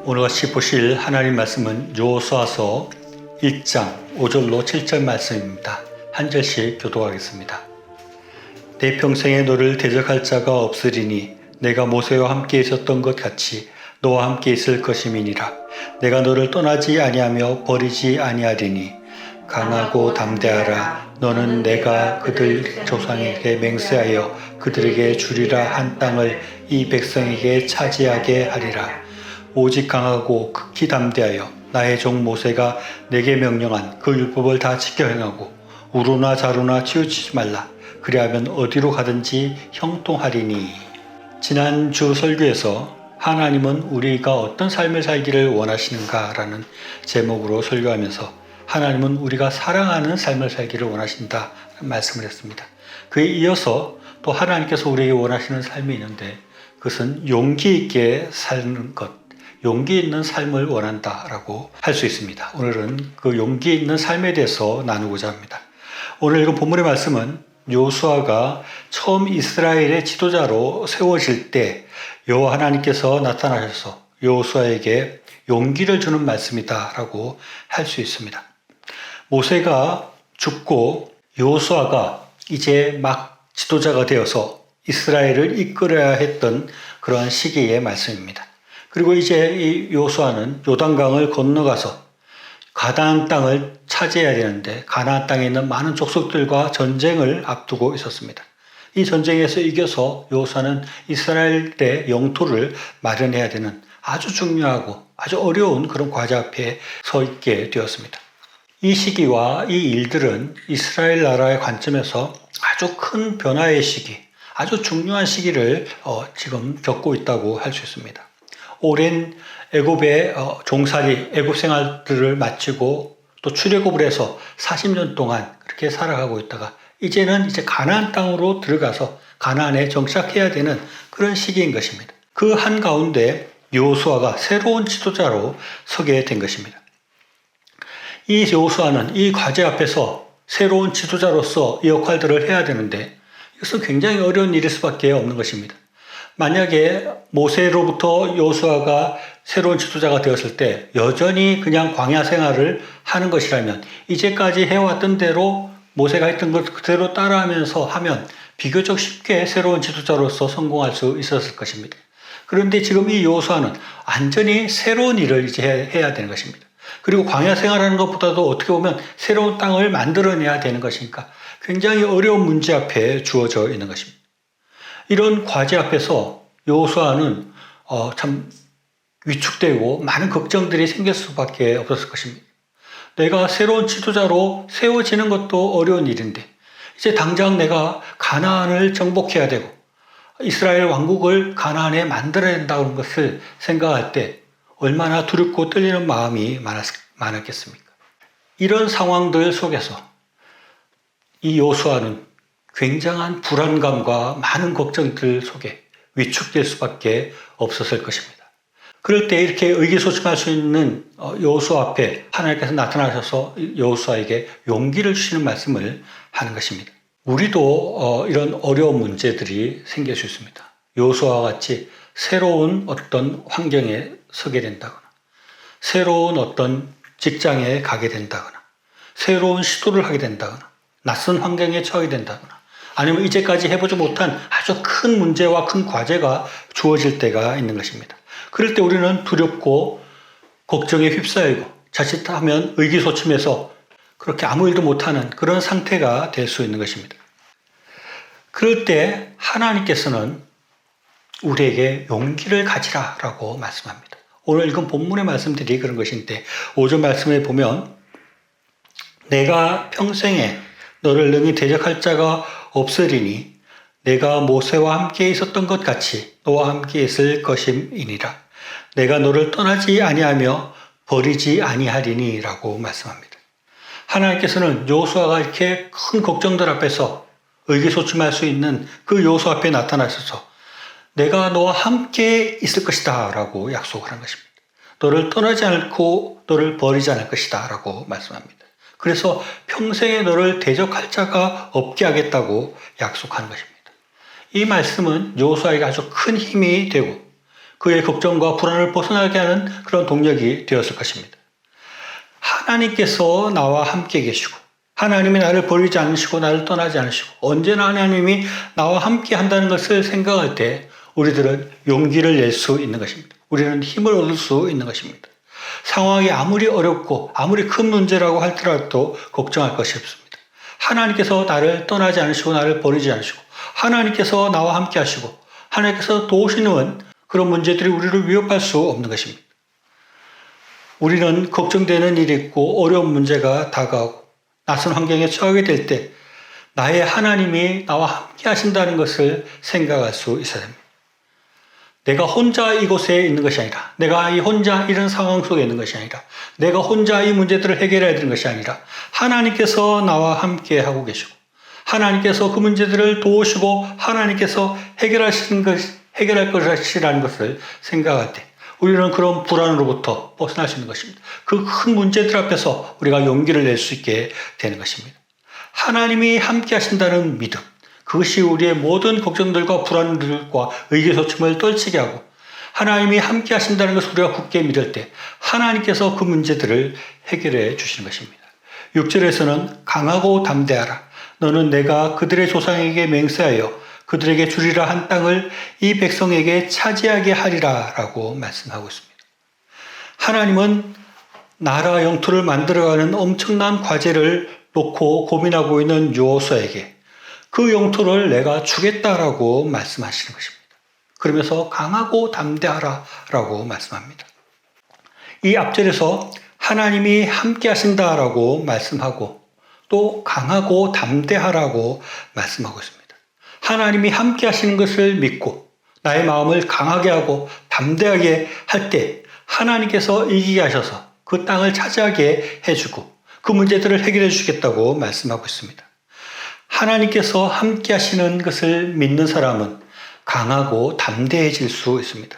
오늘 같이 보실 하나님 말씀은 여호수아서 1장 5절로 7절 말씀입니다. 한 절씩 교독하겠습니다. 내 평생에 너를 대적할 자가 없으리니 내가 모세와 함께 있었던 것 같이 너와 함께 있을 것임이니라. 내가 너를 떠나지 아니하며 버리지 아니하리니 강하고 담대하라. 너는 내가 그들 조상에게 맹세하여 그들에게 주리라 한 땅을 이 백성에게 차지하게 하리라. 오직 강하고 극히 담대하여 나의 종 모세가 내게 명령한 그 율법을 다 지켜 행하고 우루나 자루나 치우치지 말라. 그리하면 어디로 가든지 형통하리니. 지난주 설교에서 하나님은 우리가 어떤 삶을 살기를 원하시는가라는 제목으로 설교하면서 하나님은 우리가 사랑하는 삶을 살기를 원하신다 말씀을 했습니다. 그에 이어서 또 하나님께서 우리에게 원하시는 삶이 있는데 그것은 용기 있게 사는 것, 용기 있는 삶을 원한다라고 할 수 있습니다. 오늘은 그 용기 있는 삶에 대해서 나누고자 합니다. 오늘 읽은 본문의 말씀은 여호수아가 처음 이스라엘의 지도자로 세워질 때 여호와 하나님께서 나타나셔서 여호수아에게 용기를 주는 말씀이다라고 할 수 있습니다. 모세가 죽고 여호수아가 이제 막 지도자가 되어서 이스라엘을 이끌어야 했던 그러한 시기의 말씀입니다. 그리고 이제 이 여호수아는 요단강을 건너가서 가나안 땅을 차지해야 되는데 가나안 땅에 있는 많은 족속들과 전쟁을 앞두고 있었습니다. 이 전쟁에서 이겨서 여호수아는 이스라엘의 영토를 마련해야 되는 아주 중요하고 아주 어려운 그런 과제 앞에 서 있게 되었습니다. 이 시기와 이 일들은 이스라엘 나라의 관점에서 아주 큰 변화의 시기, 아주 중요한 시기를 지금 겪고 있다고 할 수 있습니다. 오랜 애굽의 종살이, 애굽 생활들을 마치고 또 출애굽을 해서 40년 동안 그렇게 살아가고 있다가 이제는 가나안 땅으로 들어가서 가나안에 정착해야 되는 그런 시기인 것입니다. 그 한가운데 여호수아가 새로운 지도자로 서게 된 것입니다. 이 여호수아는 이 과제 앞에서 새로운 지도자로서 이 역할들을 해야 되는데 이것은 굉장히 어려운 일일 수밖에 없는 것입니다. 만약에 모세로부터 여호수아가 새로운 지도자가 되었을 때 여전히 그냥 광야 생활을 하는 것이라면 이제까지 해왔던 대로 모세가 했던 것 그대로 따라하면서 하면 비교적 쉽게 새로운 지도자로서 성공할 수 있었을 것입니다. 그런데 지금 이 여호수아는 완전히 새로운 일을 이제 해야 되는 것입니다. 그리고 광야 생활하는 것보다도 어떻게 보면 새로운 땅을 만들어내야 되는 것이니까 굉장히 어려운 문제 앞에 주어져 있는 것입니다. 이런 과제 앞에서 여호수아는 참 위축되고 많은 걱정들이 생길 수밖에 없었을 것입니다. 내가 새로운 지도자로 세워지는 것도 어려운 일인데 이제 당장 내가 가나안을 정복해야 되고 이스라엘 왕국을 가나안에 만들어야 된다는 것을 생각할 때 얼마나 두렵고 떨리는 마음이 많았겠습니까? 이런 상황들 속에서 이 여호수아는 굉장한 불안감과 많은 걱정들 속에 위축될 수밖에 없었을 것입니다. 그럴 때 이렇게 의기소침할 수 있는 여호수아 앞에 하나님께서 나타나셔서 여호수아에게 용기를 주시는 말씀을 하는 것입니다. 우리도 이런 어려운 문제들이 생길 수 있습니다. 여호수아와 같이 새로운 어떤 환경에 서게 된다거나 새로운 어떤 직장에 가게 된다거나 새로운 시도를 하게 된다거나 낯선 환경에 처하게 된다거나 아니면 이제까지 해보지 못한 아주 큰 문제와 큰 과제가 주어질 때가 있는 것입니다. 그럴 때 우리는 두렵고 걱정에 휩싸이고 자칫하면 의기소침해서 그렇게 아무 일도 못하는 그런 상태가 될 수 있는 것입니다. 그럴 때 하나님께서는 우리에게 용기를 가지라라고 말씀합니다. 오늘 읽은 본문의 말씀들이 그런 것인데 5절 말씀에 보면 내가 평생에 너를 능히 대적할 자가 없으리니 내가 모세와 함께 있었던 것 같이 너와 함께 있을 것임이니라. 내가 너를 떠나지 아니하며 버리지 아니하리니 라고 말씀합니다. 하나님께서는 여호수아가 이렇게 큰 걱정들 앞에서 의기소침할 수 있는 그 여호수아 앞에 나타나셔서 내가 너와 함께 있을 것이다 라고 약속을 한 것입니다. 너를 떠나지 않고 너를 버리지 않을 것이다 라고 말씀합니다. 그래서 평생에 너를 대적할 자가 없게 하겠다고 약속한 것입니다. 이 말씀은 여호수아에게 아주 큰 힘이 되고 그의 걱정과 불안을 벗어나게 하는 그런 동력이 되었을 것입니다. 하나님께서 나와 함께 계시고 하나님이 나를 버리지 않으시고 나를 떠나지 않으시고 언제나 하나님이 나와 함께 한다는 것을 생각할 때 우리들은 용기를 낼 수 있는 것입니다. 우리는 힘을 얻을 수 있는 것입니다. 상황이 아무리 어렵고 아무리 큰 문제라고 할지라도 걱정할 것이 없습니다. 하나님께서 나를 떠나지 않으시고 나를 버리지 않으시고 하나님께서 나와 함께 하시고 하나님께서 도우시는 그런 문제들이 우리를 위협할 수 없는 것입니다. 우리는 걱정되는 일이 있고 어려운 문제가 다가오고 낯선 환경에 처하게 될 때 나의 하나님이 나와 함께 하신다는 것을 생각할 수 있어야 됩니다. 내가 혼자 이곳에 있는 것이 아니라 내가 혼자 이런 상황 속에 있는 것이 아니라 내가 혼자 이 문제들을 해결해야 되는 것이 아니라 하나님께서 나와 함께 하고 계시고 하나님께서 그 문제들을 도우시고 하나님께서 해결할 것이라는 것을 생각할 때 우리는 그런 불안으로부터 벗어날 수 있는 것입니다. 그 큰 문제들 앞에서 우리가 용기를 낼 수 있게 되는 것입니다. 하나님이 함께 하신다는 믿음, 그것이 우리의 모든 걱정들과 불안들과 의기소침을 떨치게 하고 하나님이 함께 하신다는 것을 우리가 굳게 믿을 때 하나님께서 그 문제들을 해결해 주시는 것입니다. 6절에서는 강하고 담대하라. 너는 내가 그들의 조상에게 맹세하여 그들에게 주리라 한 땅을 이 백성에게 차지하게 하리라 라고 말씀하고 있습니다. 하나님은 나라 영토를 만들어가는 엄청난 과제를 놓고 고민하고 있는 여호수아에게 그 영토를 내가 주겠다라고 말씀하시는 것입니다. 그러면서 강하고 담대하라 라고 말씀합니다. 이 앞절에서 하나님이 함께 하신다라고 말씀하고 또 강하고 담대하라고 말씀하고 있습니다. 하나님이 함께 하시는 것을 믿고 나의 마음을 강하게 하고 담대하게 할 때 하나님께서 이기게 하셔서 그 땅을 차지하게 해주고 그 문제들을 해결해 주시겠다고 말씀하고 있습니다. 하나님께서 함께 하시는 것을 믿는 사람은 강하고 담대해질 수 있습니다.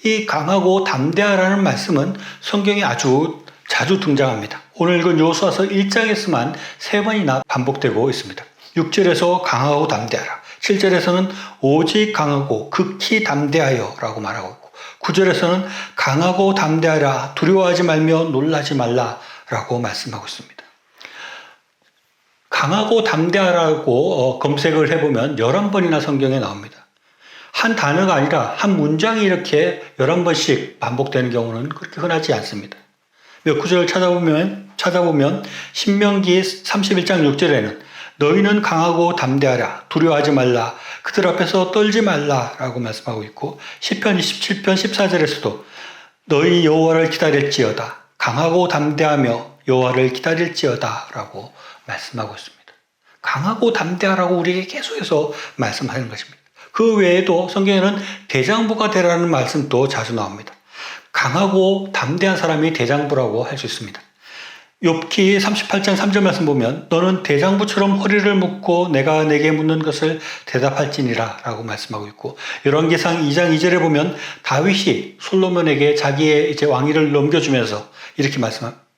이 강하고 담대하라는 말씀은 성경에 아주 자주 등장합니다. 오늘 읽은 여호수아서 1장에서만 3번이나 반복되고 있습니다. 6절에서 강하고 담대하라. 7절에서는 오직 강하고 극히 담대하여 라고 말하고 있고 9절에서는 강하고 담대하라 두려워하지 말며 놀라지 말라 라고 말씀하고 있습니다. 강하고 담대하라고 검색을 해보면 11번이나 성경에 나옵니다. 한 단어가 아니라 한 문장이 이렇게 11번씩 반복되는 경우는 그렇게 흔하지 않습니다. 몇 구절을 찾아보면 신명기 31장 6절에는 너희는 강하고 담대하라 두려워하지 말라 그들 앞에서 떨지 말라 라고 말씀하고 있고 시편 27편 14절에서도 너희 여호와를 기다릴지어다 강하고 담대하며 여호와를 기다릴지어다 라고 말씀하고 있습니다. 강하고 담대하라고 우리에게 계속해서 말씀하는 것입니다. 그 외에도 성경에는 대장부가 되라는 말씀도 자주 나옵니다. 강하고 담대한 사람이 대장부라고 할 수 있습니다. 욥기 38장 3절 말씀 보면 너는 대장부처럼 허리를 묶고 내가 내게 묻는 것을 대답할지니라 라고 말씀하고 있고 열왕기상 2장 2절에 보면 다윗이 솔로몬에게 자기의 왕위를 넘겨주면서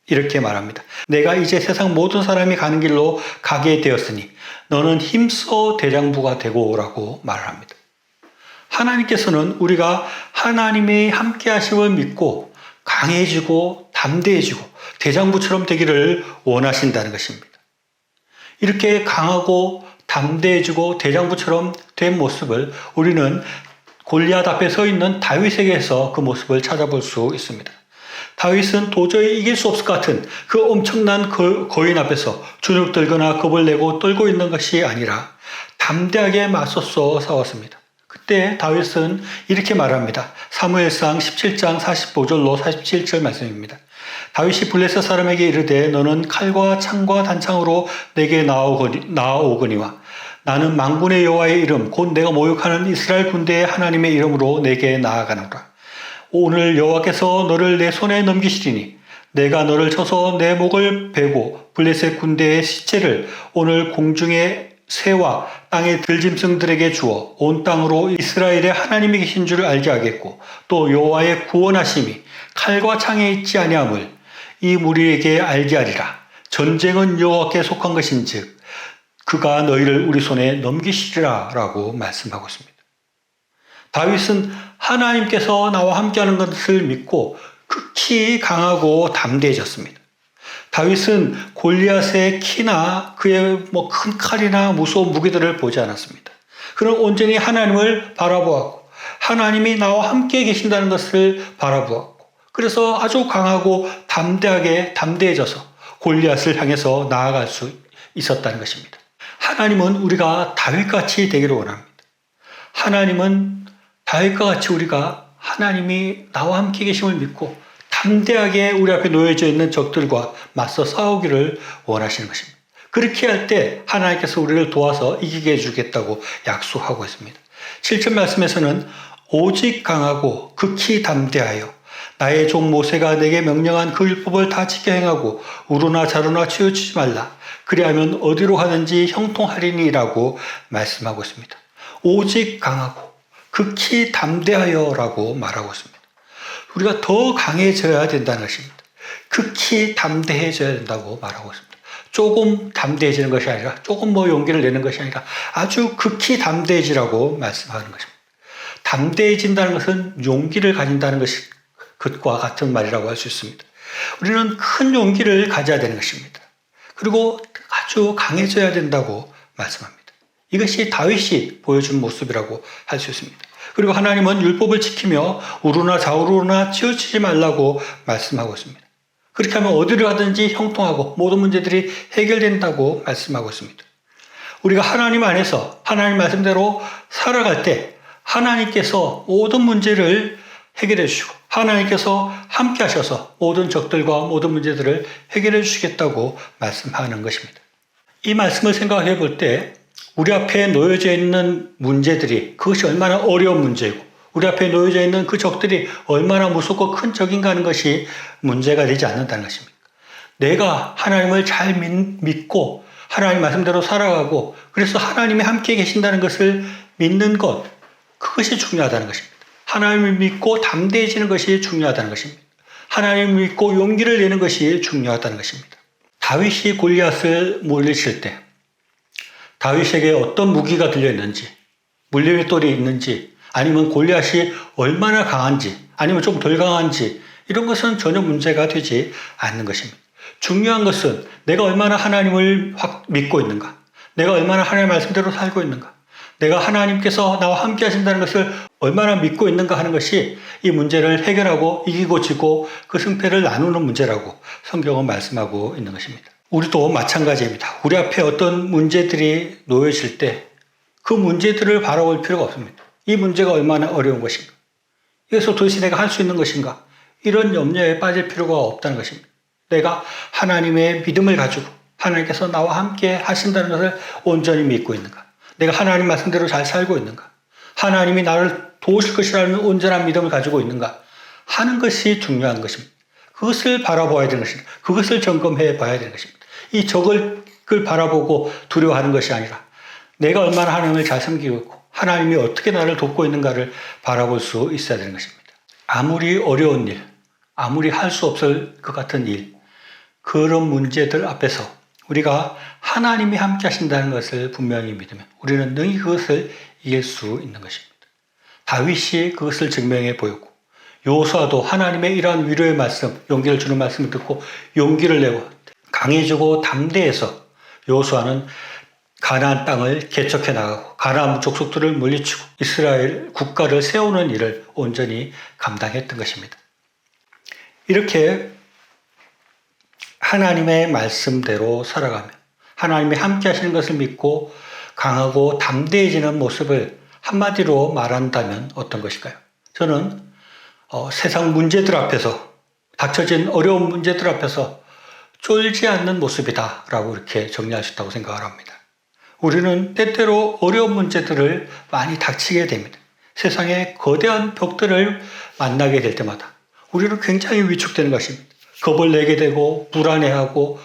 이렇게 말합니다. 내가 이제 세상 모든 사람이 가는 길로 가게 되었으니 너는 힘써 대장부가 되고 라고 말을 합니다. 하나님께서는 우리가 하나님의 함께 하심을 믿고 강해지고 담대해지고 대장부처럼 되기를 원하신다는 것입니다. 이렇게 강하고 담대해지고 대장부처럼 된 모습을 우리는 골리앗 앞에 서 있는 다윗에게서 그 모습을 찾아볼 수 있습니다. 다윗은 도저히 이길 수 없을 것 같은 그 엄청난 거인 앞에서 주눅 들거나 겁을 내고 떨고 있는 것이 아니라 담대하게 맞서서 싸웠습니다. 그때 다윗은 이렇게 말합니다. 사무엘상 17장 45절로 47절 말씀입니다. 다윗이 블레셋 사람에게 이르되 너는 칼과 창과 단창으로 내게 나아오거니와 나는 만군의 여호와의 이름 곧 내가 모욕하는 이스라엘 군대의 하나님의 이름으로 내게 나아가노라. 오늘 여호와께서 너를 내 손에 넘기시리니 내가 너를 쳐서 내 목을 베고 블레셋 군대의 시체를 오늘 공중의 새와 땅의 들짐승들에게 주어 온 땅으로 이스라엘의 하나님이 계신 줄 알게 하겠고 또 여호와의 구원하심이 칼과 창에 있지 아니함을 이 무리에게 알게 하리라. 전쟁은 여호와께 속한 것인즉 그가 너희를 우리 손에 넘기시리라 라고 말씀하고 있습니다. 다윗은 하나님께서 나와 함께하는 것을 믿고 극히 강하고 담대해졌습니다. 다윗은 골리앗의 키나 그의 큰 칼이나 무서운 무기들을 보지 않았습니다. 그는 온전히 하나님을 바라보았고 하나님이 나와 함께 계신다는 것을 바라보았고 그래서 아주 강하고 담대해져서 골리앗을 향해서 나아갈 수 있었다는 것입니다. 하나님은 우리가 다윗같이 되기를 원합니다. 하나님은 다윗과 같이 우리가 하나님이 나와 함께 계심을 믿고 담대하게 우리 앞에 놓여져 있는 적들과 맞서 싸우기를 원하시는 것입니다. 그렇게 할 때 하나님께서 우리를 도와서 이기게 해주겠다고 약속하고 있습니다. 7절 말씀에서는 오직 강하고 극히 담대하여 나의 종 모세가 내게 명령한 그 율법을 다 지켜 행하고 우루나 자루나 치우치지 말라. 그리하면 어디로 가든지 형통하리니라고 말씀하고 있습니다. 오직 강하고 극히 담대하여라고 말하고 있습니다. 우리가 더 강해져야 된다는 것입니다. 극히 담대해져야 된다고 말하고 있습니다. 조금 담대해지는 것이 아니라 조금 용기를 내는 것이 아니라 아주 극히 담대해지라고 말씀하는 것입니다. 담대해진다는 것은 용기를 가진다는 것과 같은 말이라고 할 수 있습니다. 우리는 큰 용기를 가져야 되는 것입니다. 그리고 아주 강해져야 된다고 말씀합니다. 이것이 다윗이 보여준 모습이라고 할 수 있습니다. 그리고 하나님은 율법을 지키며 우루나 좌우루나 치우치지 말라고 말씀하고 있습니다. 그렇게 하면 어디를 가든지 형통하고 모든 문제들이 해결된다고 말씀하고 있습니다. 우리가 하나님 안에서 하나님 말씀대로 살아갈 때 하나님께서 모든 문제를 해결해 주시고 하나님께서 함께 하셔서 모든 적들과 모든 문제들을 해결해 주시겠다고 말씀하는 것입니다. 이 말씀을 생각해 볼 때 우리 앞에 놓여져 있는 문제들이 그것이 얼마나 어려운 문제이고 우리 앞에 놓여져 있는 그 적들이 얼마나 무섭고 큰 적인가 하는 것이 문제가 되지 않는다는 것입니다. 내가 하나님을 잘 믿고 하나님 말씀대로 살아가고 그래서 하나님이 함께 계신다는 것을 믿는 것 그것이 중요하다는 것입니다. 하나님을 믿고 담대해지는 것이 중요하다는 것입니다. 하나님을 믿고 용기를 내는 것이 중요하다는 것입니다. 다윗이 골리앗을 물리칠 때 다윗에게 어떤 무기가 들려있는지 물림의 똘이 있는지 아니면 골리앗이 얼마나 강한지 아니면 좀 덜 강한지 이런 것은 전혀 문제가 되지 않는 것입니다. 중요한 것은 내가 얼마나 하나님을 믿고 있는가 내가 얼마나 하나님의 말씀대로 살고 있는가 내가 하나님께서 나와 함께 하신다는 것을 얼마나 믿고 있는가 하는 것이 이 문제를 해결하고 이기고 지고 그 승패를 나누는 문제라고 성경은 말씀하고 있는 것입니다. 우리도 마찬가지입니다. 우리 앞에 어떤 문제들이 놓여질 때 그 문제들을 바라볼 필요가 없습니다. 이 문제가 얼마나 어려운 것인가? 이것을 도대체 내가 할 수 있는 것인가? 이런 염려에 빠질 필요가 없다는 것입니다. 내가 하나님의 믿음을 가지고 하나님께서 나와 함께 하신다는 것을 온전히 믿고 있는가? 내가 하나님 말씀대로 잘 살고 있는가? 하나님이 나를 도우실 것이라는 온전한 믿음을 가지고 있는가? 하는 것이 중요한 것입니다. 그것을 바라봐야 되는 것입니다. 그것을 점검해 봐야 되는 것입니다. 이 적을 바라보고 두려워하는 것이 아니라 내가 얼마나 하나님을 잘 섬기고 있고 하나님이 어떻게 나를 돕고 있는가를 바라볼 수 있어야 되는 것입니다. 아무리 어려운 일, 아무리 할 수 없을 것 같은 일, 그런 문제들 앞에서 우리가 하나님이 함께 하신다는 것을 분명히 믿으면 우리는 능히 그것을 이길 수 있는 것입니다. 다윗이 그것을 증명해 보였고 여호수아도 하나님의 이러한 위로의 말씀, 용기를 주는 말씀을 듣고 용기를 내고 강해지고 담대해서 여호수아는 가나안 땅을 개척해 나가고 가나안 족속들을 물리치고 이스라엘 국가를 세우는 일을 온전히 감당했던 것입니다. 이렇게 하나님의 말씀대로 살아가며 하나님이 함께 하시는 것을 믿고 강하고 담대해지는 모습을 한마디로 말한다면 어떤 것일까요? 저는 세상 문제들 앞에서 닥쳐진 어려운 문제들 앞에서 쫄지 않는 모습이다라고 이렇게 정리할 수 있다고 생각을 합니다. 우리는 때때로 어려운 문제들을 많이 닥치게 됩니다. 세상에 거대한 벽들을 만나게 될 때마다 우리는 굉장히 위축되는 것입니다. 겁을 내게 되고 불안해하고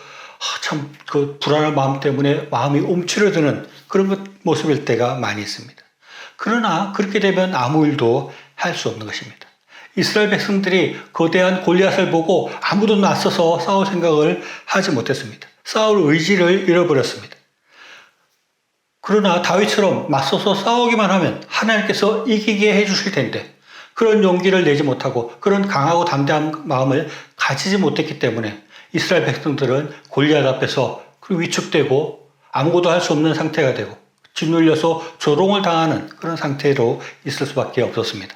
참 그 불안한 마음 때문에 마음이 움츠러드는 그런 모습일 때가 많이 있습니다. 그러나 그렇게 되면 아무 일도 할 수 없는 것입니다. 이스라엘 백성들이 거대한 골리앗을 보고 아무도 맞서서 싸울 생각을 하지 못했습니다. 싸울 의지를 잃어버렸습니다. 그러나 다윗처럼 맞서서 싸우기만 하면 하나님께서 이기게 해주실 텐데 그런 용기를 내지 못하고 그런 강하고 담대한 마음을 가지지 못했기 때문에 이스라엘 백성들은 골리앗 앞에서 위축되고 아무것도 할 수 없는 상태가 되고 짓눌려서 조롱을 당하는 그런 상태로 있을 수밖에 없었습니다.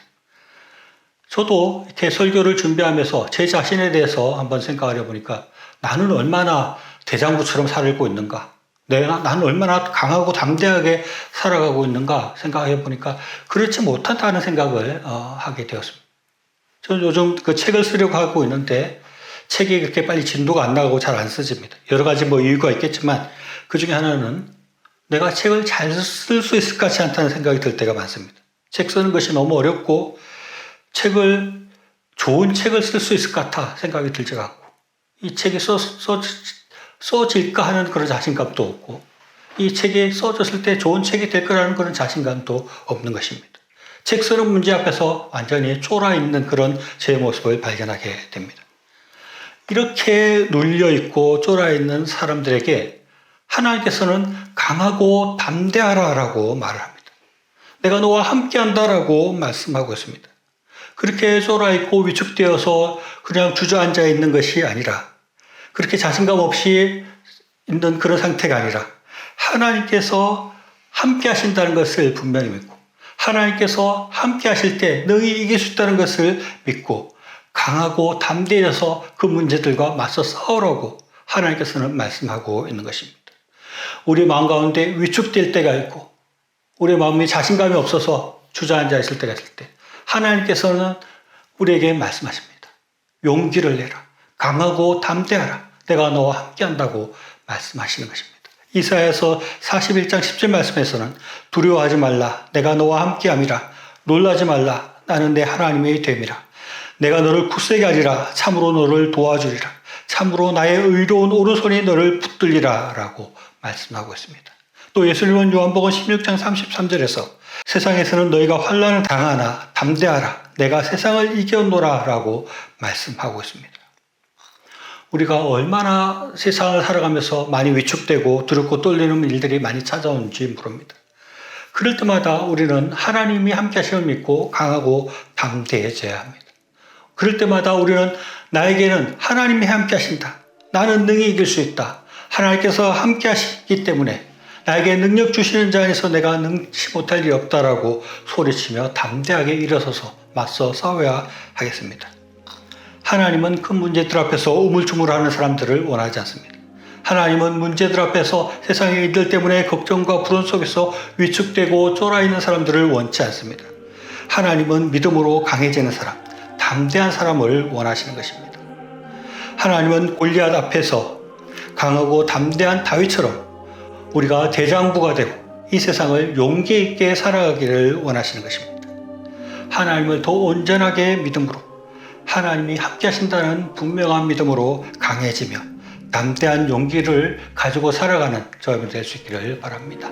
저도 이렇게 설교를 준비하면서 제 자신에 대해서 한번 생각을 해보니까 나는 얼마나 대장부처럼 살고 있는가, 나는 얼마나 강하고 담대하게 살아가고 있는가 생각해 보니까 그렇지 못하다는 생각을 하게 되었습니다. 저는 요즘 그 책을 쓰려고 하고 있는데 책이 그렇게 빨리 진도가 안 나가고 잘 안 쓰집니다. 여러 가지 이유가 있겠지만 그 중에 하나는 내가 책을 잘 쓸 수 있을 것 같지 않다는 생각이 들 때가 많습니다. 책 쓰는 것이 너무 어렵고 좋은 책을 쓸 수 있을 것 같아 생각이 들지가 않고 이 책이 써질까 하는 그런 자신감도 없고 이 책이 써졌을 때 좋은 책이 될 거라는 그런 자신감도 없는 것입니다. 책 쓰는 문제 앞에서 완전히 쫄아 있는 그런 제 모습을 발견하게 됩니다. 이렇게 눌려있고 쫄아 있는 사람들에게 하나님께서는 강하고 담대하라라고 말을 합니다. 내가 너와 함께한다라고 말씀하고 있습니다. 그렇게 쫄아 있고 위축되어서 그냥 주저앉아 있는 것이 아니라 그렇게 자신감 없이 있는 그런 상태가 아니라 하나님께서 함께 하신다는 것을 분명히 믿고 하나님께서 함께 하실 때 능히 이길 수 있다는 것을 믿고 강하고 담대해서 그 문제들과 맞서 싸우라고 하나님께서는 말씀하고 있는 것입니다. 우리 마음 가운데 위축될 때가 있고 우리 마음이 자신감이 없어서 주저앉아 있을 때가 있을 때 하나님께서는 우리에게 말씀하십니다. 용기를 내라. 강하고 담대하라. 내가 너와 함께한다고 말씀하시는 것입니다. 이사야서 41장 10절 말씀에서는 두려워하지 말라. 내가 너와 함께함이라. 놀라지 말라. 나는 내 하나님이 됨이라. 내가 너를 굳세게 하리라. 참으로 너를 도와주리라. 참으로 나의 의로운 오른손이 너를 붙들리라 라고 말씀하고 있습니다. 또 예수님은 요한복음 16장 33절에서 세상에서는 너희가 환난을 당하나 담대하라. 내가 세상을 이겨노라 라고 말씀하고 있습니다. 우리가 얼마나 세상을 살아가면서 많이 위축되고 두렵고 떨리는 일들이 많이 찾아오는지 모릅니다. 그럴 때마다 우리는 하나님이 함께 하심을 믿고 강하고 담대해져야 합니다. 그럴 때마다 우리는 나에게는 하나님이 함께 하신다. 나는 능히 이길 수 있다. 하나님께서 함께 하시기 때문에 나에게 능력 주시는 자 안에서 내가 능치 못할 일이 없다라고 소리치며 담대하게 일어서서 맞서 싸워야 하겠습니다. 하나님은 큰 문제들 앞에서 우물쭈물하는 사람들을 원하지 않습니다. 하나님은 문제들 앞에서 세상의 일들 때문에 걱정과 불안 속에서 위축되고 쫄아있는 사람들을 원치 않습니다. 하나님은 믿음으로 강해지는 사람, 담대한 사람을 원하시는 것입니다. 하나님은 골리앗 앞에서 강하고 담대한 다윗처럼 우리가 대장부가 되고 이 세상을 용기 있게 살아가기를 원하시는 것입니다. 하나님을 더 온전하게 믿음으로 하나님이 함께 하신다는 분명한 믿음으로 강해지며 담대한 용기를 가지고 살아가는 저희들 될 수 있기를 바랍니다.